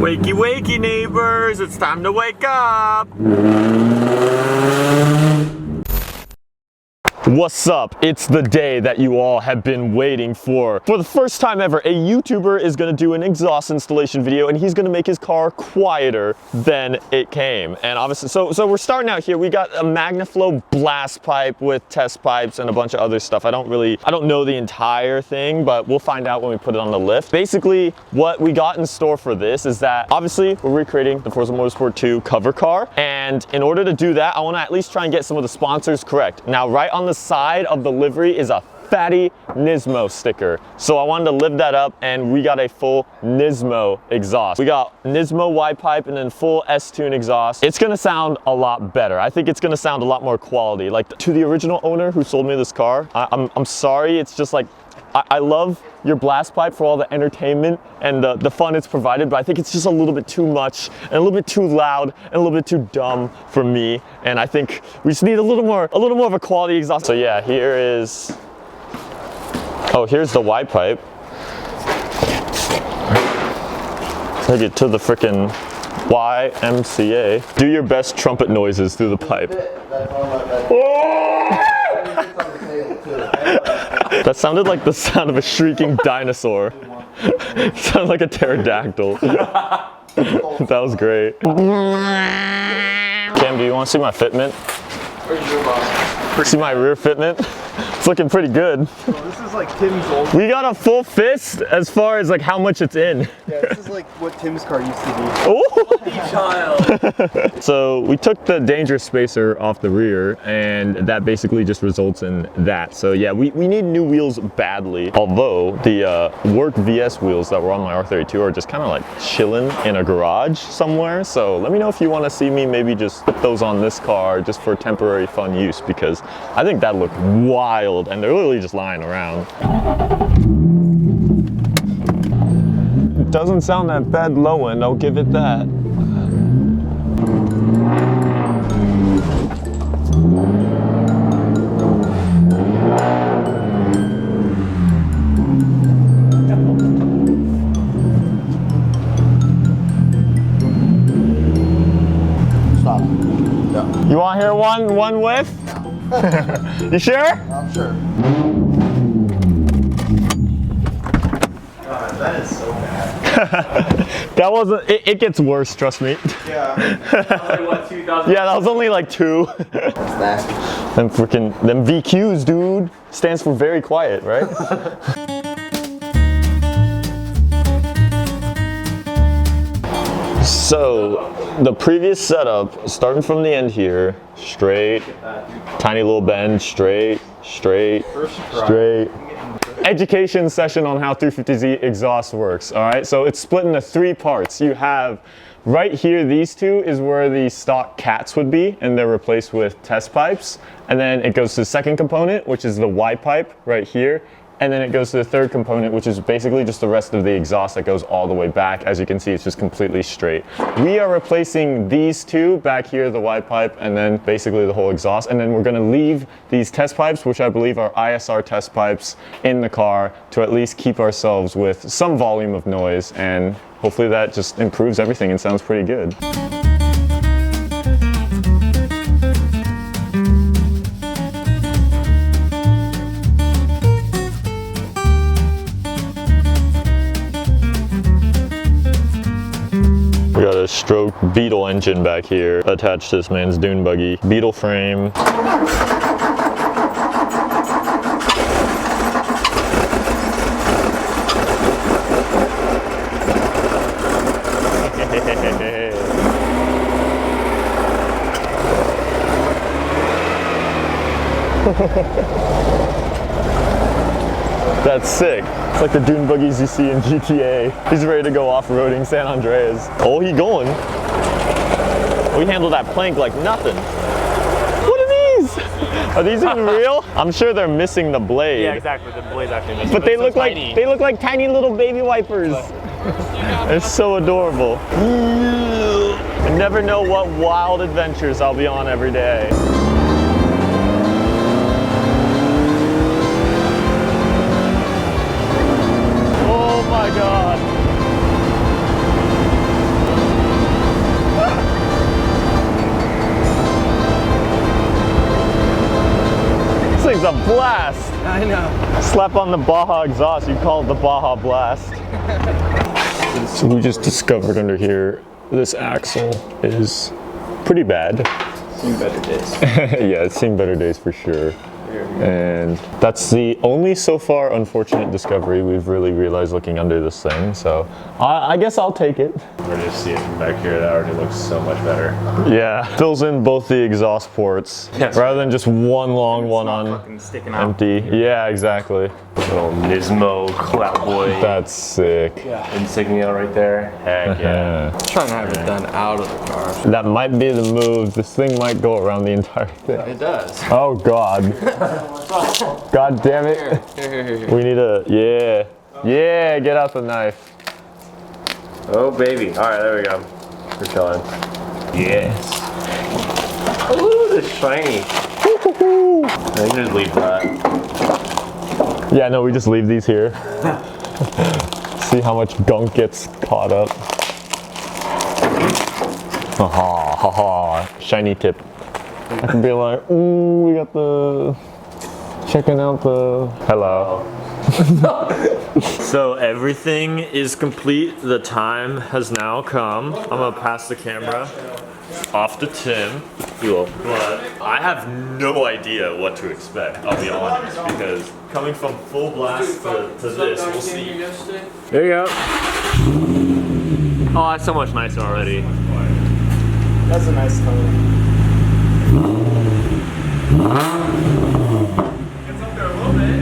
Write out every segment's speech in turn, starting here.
Wakey, wakey, neighbors, it's time to wake up. What's up? It's the day that you all have been waiting for. For the first time ever, a YouTuber is gonna do an exhaust installation video and he's gonna make his car quieter than it came. And obviously, so we're starting out here. We got a MagnaFlow blast pipe with test pipes and a bunch of other stuff. I don't know the entire thing, but we'll find out when we put it on the lift. Basically, what we got in store for this is that obviously we're recreating the Forza Motorsport 2 cover car. And in order to do that, I wanna at least try and get some of the sponsors correct. Now, right on the side of the livery is a fatty Nismo sticker. So I wanted to lift that up and we got a full Nismo exhaust. We got Nismo Y pipe and then full S-Tune exhaust. It's gonna sound a lot better. I think it's gonna sound a lot more quality. Like to the original owner who sold me this car, I'm sorry, it's just like, I love your blast pipe for all the entertainment and the fun it's provided, but I think it's just a little bit too much and a little bit too loud and a little bit too dumb for me. And I think we just need a little more of a quality exhaust. So yeah, here's the Y pipe. Take it to the frickin' YMCA. Do your best trumpet noises through the pipe. That sounded like the sound of a shrieking dinosaur. It sounded like a pterodactyl. That was great. Cam, do you want to see my fitment? See my rear fitment? It's looking pretty good. So this is like Tim's old. We got a full fist as far as like how much it's in. Yeah, this is like what Tim's car used to be. Oh! Child. So we took the dangerous spacer off the rear and that basically just results in that. So yeah, we need new wheels badly. Although the work VS wheels that were on my R32 are just kind of like chilling in a garage somewhere. So let me know if you want to see me maybe just put those on this car just for temporary fun use, because I think that looked wild and they're literally just lying around. It doesn't sound that bad low end, I'll give it that. Stop. Yeah. You want to hear one whiff? You sure? I'm sure. God, that is so bad. That wasn't, it gets worse, trust me. Yeah. That was like what, 2000? Yeah, that was only like 2. That's nasty. Them VQs, dude, stands for very quiet, right? So, the previous setup, starting from the end here, straight, tiny little bend, straight. Education session on how 350Z exhaust works, all right? So it's split into 3 parts. You have right here, these 2 is where the stock cats would be, and they're replaced with test pipes. And then it goes to the second component, which is the Y pipe right here. And then it goes to the third component, which is basically just the rest of the exhaust that goes all the way back. As you can see, it's just completely straight. We are replacing these 2 back here, the Y pipe, and then basically the whole exhaust. And then we're gonna leave these test pipes, which I believe are ISR test pipes, in the car to at least keep ourselves with some volume of noise. And hopefully that just improves everything and sounds pretty good. We got a stroke Beetle engine back here attached to this man's dune buggy. Beetle frame. That's sick. It's like the dune buggies you see in GTA. He's ready to go off-roading San Andreas. Oh, he going. We handle that plank like nothing. What are these? Are these even real? I'm sure they're missing the blade. Yeah, exactly. The blade's actually missing. But they look like tiny little baby wipers. They're so adorable. I never know what wild adventures I'll be on every day. Oh my God. a blast. I know. Slap on the Baja exhaust, you call it the Baja Blast. So we just discovered under here, this axle is pretty bad. Seen better days. Yeah, it's seen better days for sure. And that's the only so far unfortunate discovery we've really realized looking under this thing. So I guess I'll take it. We're just seeing from back here, that already looks so much better. Yeah, fills in both the exhaust ports rather than just one long one on Sticking out. empty. Yeah, exactly. Little Nismo Cloud Boy That's sick. insignia right there. Heck yeah. Trying to have it done out of the car. That might be the move. This thing might go around the entire thing. It does. Oh God. God damn it. Here. We need a, yeah, get out the knife. Oh baby. All right, there we go. We're chilling. Yes. Ooh, the shiny. I think just leave that. Yeah, no, we just leave these here. See how much gunk gets caught up. Ha ha, shiny tip. I can be like, ooh, we got the, checking out the, hello. So everything is complete. The time has now come. I'm gonna pass the camera off to Tim. Cool. But I have no idea what to expect, I'll be honest, because coming from full blast to this, we'll see. There you go. Oh, that's so much nicer already. That's a nice color. It's up there a little bit.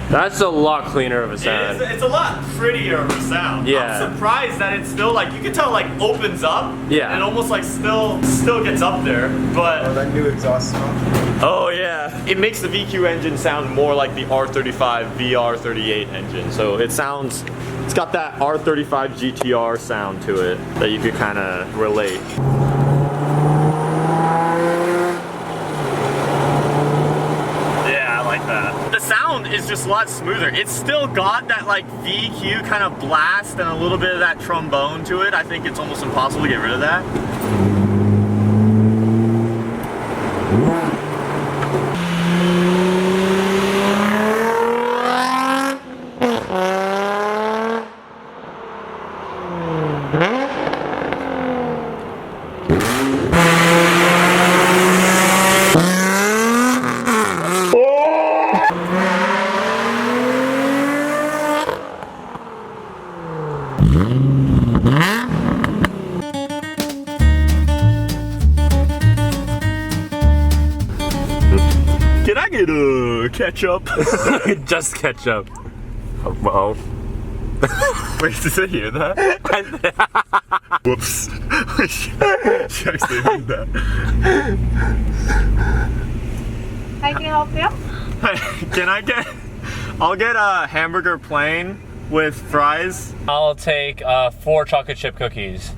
That's a lot cleaner of a sound. It's a lot prettier of a sound. Yeah. I'm surprised that it's still like, you can tell like opens up. Yeah. And almost like still gets up there, but. That new exhaust smell. Oh yeah. It makes the VQ engine sound more like the R35 VR38 engine. So it's got that R35 GTR sound to it that you could kind of relate. Yeah, I like that. The sound is just a lot smoother. It's still got that like VQ kind of blast and a little bit of that trombone to it. I think it's almost impossible to get rid of that. Can I get a ketchup? Just ketchup. Oh. Wait, did they hear that? Whoops. She actually heard that. Hi, can I help you? I'll get a hamburger plain with fries. I'll take 4 chocolate chip cookies.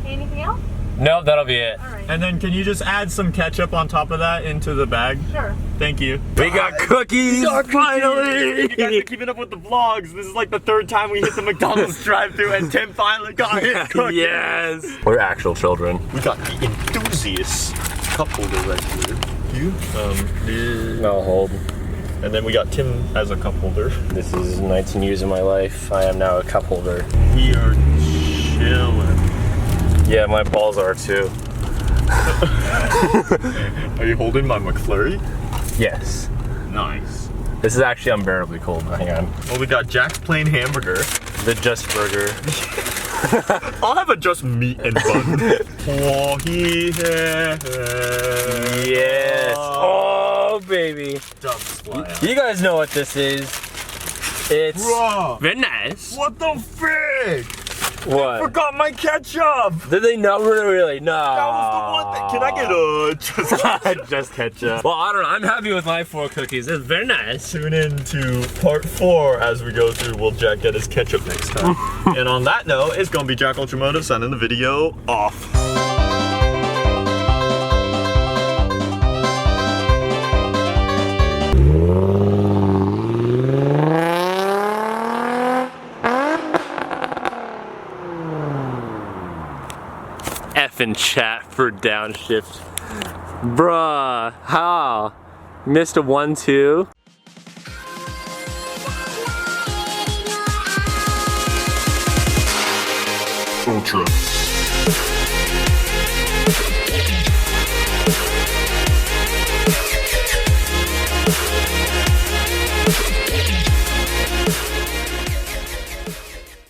Anything else? No, that'll be it. All right. And then can you just add some ketchup on top of that into the bag? Sure. Thank you. We got cookies! Finally! You guys are keeping up with the vlogs. This is like the 3rd time we hit the McDonald's drive-thru and Tim finally got his cookies. Yes! We're actual children. We got the enthusiast cup holder right here. I'll hold. And then we got Tim as a cup holder. This is 19 years of my life. I am now a cup holder. We are chilling. Yeah, my balls are too. Are you holding my McFlurry? Yes. Nice. This is actually unbearably cold. Hang on. Well, we got Jack's plain hamburger. The Just Burger. I'll have a just meat and bun. Oh, Yes. Oh, baby. You guys know what this is. It's Bruh. very nice. What the frick? What? Forgot my ketchup. Did they not really? No. That was the one thing. Can I get a just ketchup? Just ketchup. Well, I don't know. I'm happy with my 4 cookies. It's very nice. Tune in to part 4 as we go through Will Jack get his ketchup next time. And on that note, it's gonna be JackUltraMotive signing the video off. F in chat for downshift. Bruh, how? Missed a 1-2. Ultra.